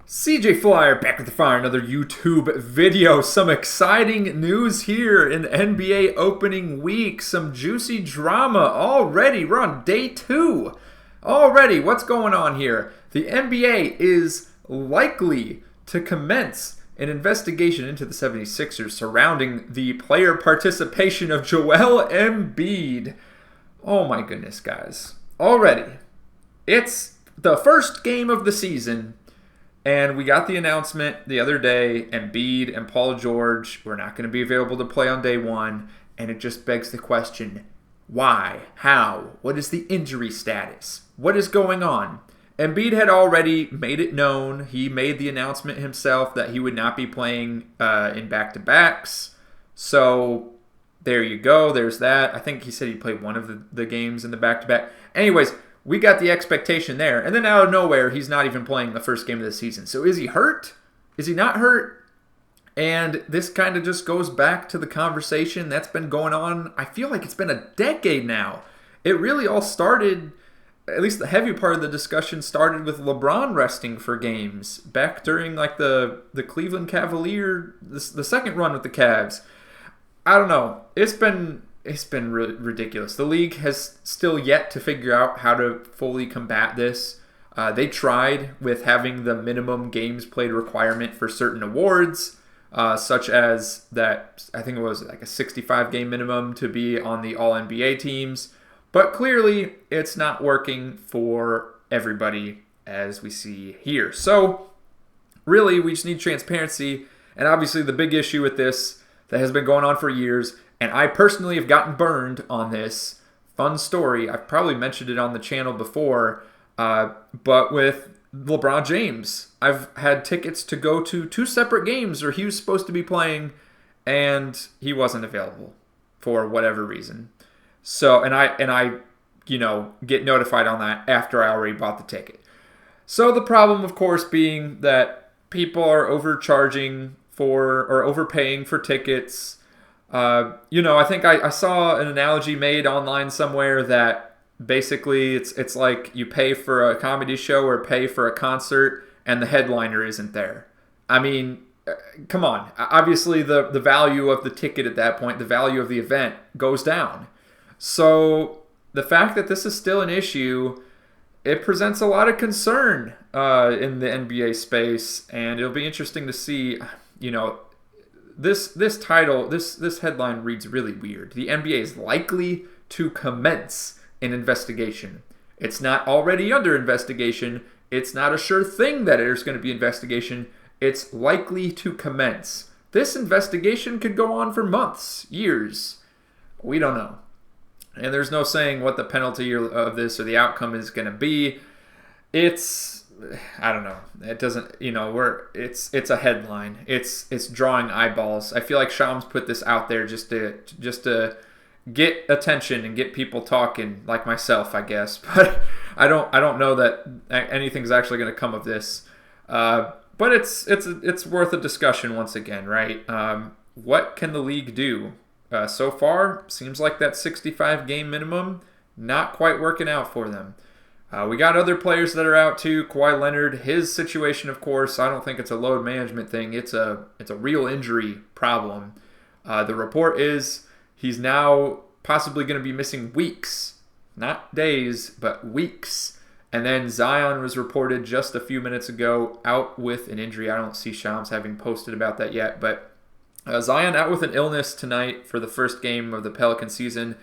CJ Flyer back with the fire, another YouTube video. Some exciting news here in NBA opening week. Some juicy drama already. We're on day 2. Already, what's going on here? The NBA is likely to commence an investigation into the 76ers surrounding the player participation of Joel Embiid. Oh my goodness, guys. Already, it's the first game of the season. And we got the announcement the other day, Embiid and Paul George were not going to be available to play on day 1. And it just begs the question, why? How? What is the injury status? What is going on? Embiid had already made it known. He made the announcement himself that he would not be playing in back-to-backs. So there you go. There's that. I think he said he played one of the games in the back-to-back. Anyways, we got the expectation there. And then out of nowhere, he's not even playing the first game of the season. So is he hurt? Is he not hurt? And this kind of just goes back to the conversation that's been going on. I feel like it's been a decade now. It really all started, at least the heavy part of the discussion started with LeBron resting for games back during like the Cleveland Cavalier, the second run with the Cavs. I don't know. It's been really ridiculous. The league has still yet to figure out how to fully combat this. They tried with having the minimum games played requirement for certain awards, such as that, I think it was like a 65-game minimum to be on the All-NBA teams. But clearly, it's not working for everybody, as we see here. So, really, we just need transparency. And obviously, the big issue with this that has been going on for years, and I personally have gotten burned on this. Fun story. I've probably mentioned it on the channel before. But with LeBron James, I've had tickets to go to 2 separate games where he was supposed to be playing, and he wasn't available for whatever reason. So, and I, get notified on that after I already bought the ticket. So the problem, of course, being that people are overcharging or overpaying for tickets. I think I saw an analogy made online somewhere that basically it's like you pay for a comedy show or pay for a concert and the headliner isn't there. I mean, come on. Obviously, the value of the ticket at that point, the value of the event goes down. So the fact that this is still an issue, it presents a lot of concern in the NBA space, and it'll be interesting to see, This title, this headline reads really weird. The NBA is likely to commence an investigation. It's not already under investigation. It's not a sure thing that there's going to be investigation. It's likely to commence. This investigation could go on for months, years. We don't know. And there's no saying what the penalty of this or the outcome is going to be. I don't know. It doesn't, it's a headline. It's drawing eyeballs. I feel like Shams put this out there just to get attention and get people talking, like myself, I guess. But I don't know that anything's actually going to come of this. But it's worth a discussion once again, right? What can the league do? So far, seems like that 65-game minimum not quite working out for them. We got other players that are out too. Kawhi Leonard, his situation, of course, I don't think it's a load management thing. It's a real injury problem. The report is he's now possibly going to be missing weeks, not days, but weeks. And then Zion was reported just a few minutes ago out with an injury. I don't see Shams having posted about that yet, but Zion out with an illness tonight for the first game of the Pelican season.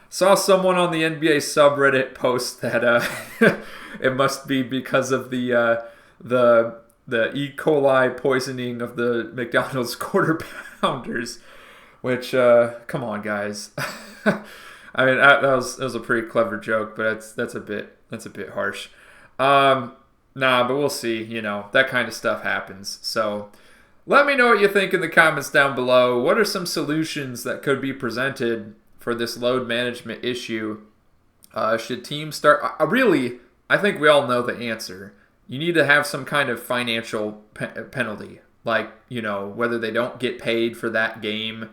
Saw someone on the NBA subreddit post that it must be because of the E. coli poisoning of the McDonald's quarter pounders, which come on, guys. I mean that was a pretty clever joke, but that's a bit harsh. But we'll see. That kind of stuff happens. So let me know what you think in the comments down below. What are some solutions that could be presented for this load management issue? Should teams start? I think we all know the answer. You need to have some kind of financial penalty, like, whether they don't get paid for that game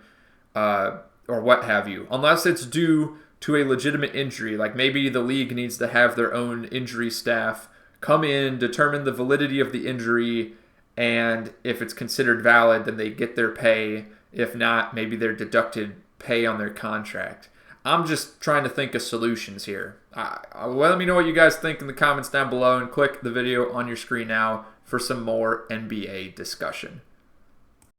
or what have you, unless it's due to a legitimate injury. Like maybe the league needs to have their own injury staff come in, determine the validity of the injury, and if it's considered valid, then they get their pay. If not, maybe they're deducted pay on their contract. I'm just trying to think of solutions here. Let me know what you guys think in the comments down below, and click the video on your screen now for some more NBA discussion.